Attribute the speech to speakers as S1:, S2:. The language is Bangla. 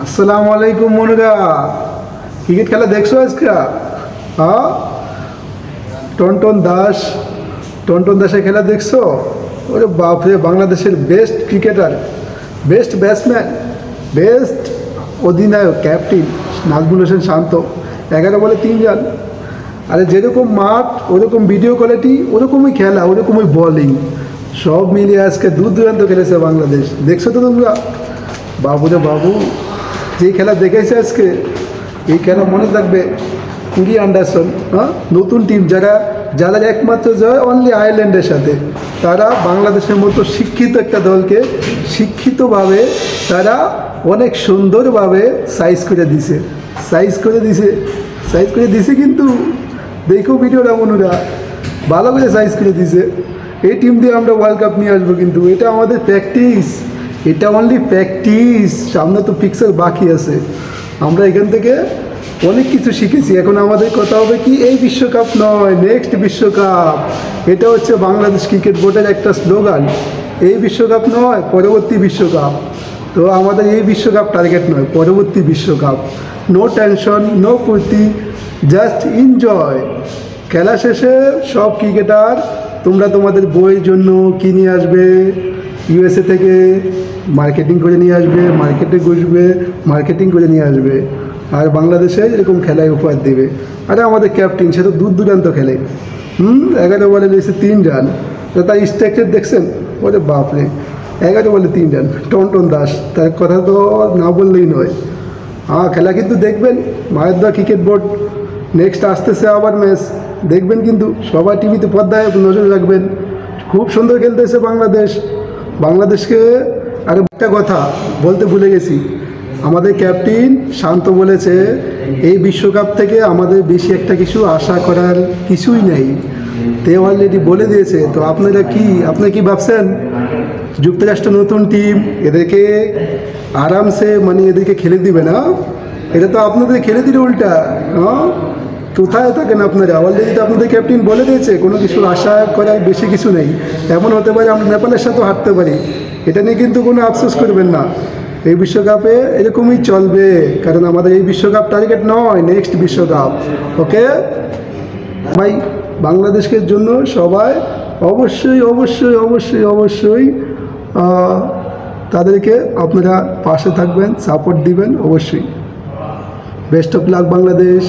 S1: আসসালামু আলাইকুম মনুরা, ক্রিকেট খেলা দেখছো আজকে? হ্যাঁ, টনটন দাসের খেলা দেখছো? ওরে বাপরে, বাংলাদেশের best cricketer, best batsman, best অধিনায়ক, ক্যাপ্টেন নাজমুল হোসেন শান্ত। 11 বলে 3 রান। আরে যেরকম মাঠ ওরকম ভিডিও কোয়ালিটি, ওরকমই খেলা, ওরকমই বলিং, সব মিলিয়ে আজকে দুর্দান্ত খেলেছে বাংলাদেশ। দেখছো তো তোমরা? বাবু রে বাবু, যে খেলা দেখেছে আজকে, এই খেলা মনে থাকবে। কুরি অ্যান্ডারসন, হ্যাঁ, নতুন টিম, যারা একমাত্র জয় অনলি আয়ারল্যান্ডের সাথে, তারা বাংলাদেশের মতো শিক্ষিত একটা দলকে শিক্ষিতভাবে তারা অনেক সুন্দরভাবে সাইজ করে দিছে কিন্তু দেখো ভিডিওটা মনুরা, ভালো করে সাইজ করে দিছে। এই টিম দিয়ে আমরা ওয়ার্ল্ড কাপ নিয়ে আসবো, কিন্তু এটা আমাদের প্র্যাকটিস, এটা অনলি প্র্যাকটিস। সামনে তো পিক্সেল বাকি আছে, আমরা এখান থেকে অনেক কিছু শিখেছি। এখন আমাদের কথা হবে কি, এই বিশ্বকাপ নয়, নেক্সট বিশ্বকাপ। এটা হচ্ছে বাংলাদেশ ক্রিকেট বোর্ডের একটা স্লোগান, এই বিশ্বকাপ নয়, পরবর্তী বিশ্বকাপ। তো আমাদের এই বিশ্বকাপ টার্গেট নয়, পরবর্তী বিশ্বকাপ। নো টেনশন, নো ফুর্তি, জাস্ট এনজয়। খেলা শেষে সব ক্রিকেটার তোমরা তোমাদের বইয়ের জন্য কি নিয়ে আসবে, ইউএসএ থেকে মার্কেটিং করে নিয়ে আসবে, মার্কেটে ঘুষবে, মার্কেটিং করে নিয়ে আসবে, আর বাংলাদেশে এরকম খেলায় উপহার দেবে। আরে আমাদের ক্যাপ্টেন, সে তো দুর্দান্ত খেলে। 11 বলে দিয়েছে 3 রান। তো তার স্ট্রাইক দেখছেন? ওরে বাপরে, 11 বলে 3 রান। টনটন দাস, তার কথা তো না বললেই নয়। হ্যাঁ, খেলা কিন্তু দেখবেন, মায়ের দোয়া ক্রিকেট বোর্ড নেক্সট আসতেছে আবার ম্যাচ দেখবেন, কিন্তু সবাই টিভিতে পর্দায় নজর রাখবেন। খুব সুন্দর খেলতেছে বাংলাদেশকে। আর একটা কথা বলতে ভুলে গেছি, আমাদের ক্যাপ্টেন শান্ত বলেছে এই বিশ্বকাপ থেকে আমাদের বেশি একটা কিছু আশা করার কিছুই নেই, তে অলরেডি বলে দিয়েছে। তো আপনারা কি ভাবছেন? যুক্তরাষ্ট্র নতুন টিম, এদেরকে আরামসে এদেরকে খেলে দিবে না? এটা তো আপনাদের খেলে দিলে উল্টা। হ্যাঁ, কোথায় থাকেন আপনারা? অলরেডি তো আপনাদের ক্যাপ্টেন বলে দিয়েছে কোনো কিছু আশা করার বেশি কিছু নেই। এমন হতে পারে আমরা নেপালের সাথেও হারতে পারি, এটা নিয়ে কিন্তু কোনো আফসোস করবেন না। এই বিশ্বকাপে এরকমই চলবে, কারণ আমাদের এই বিশ্বকাপ টার্গেট নয়, নেক্সট বিশ্বকাপ। ওকে ভাই, বাংলাদেশের জন্য সবাই অবশ্যই অবশ্যই অবশ্যই অবশ্যই তাদেরকে আপনারা পাশে থাকবেন, সাপোর্ট দিবেন অবশ্যই। Best of luck Bangladesh.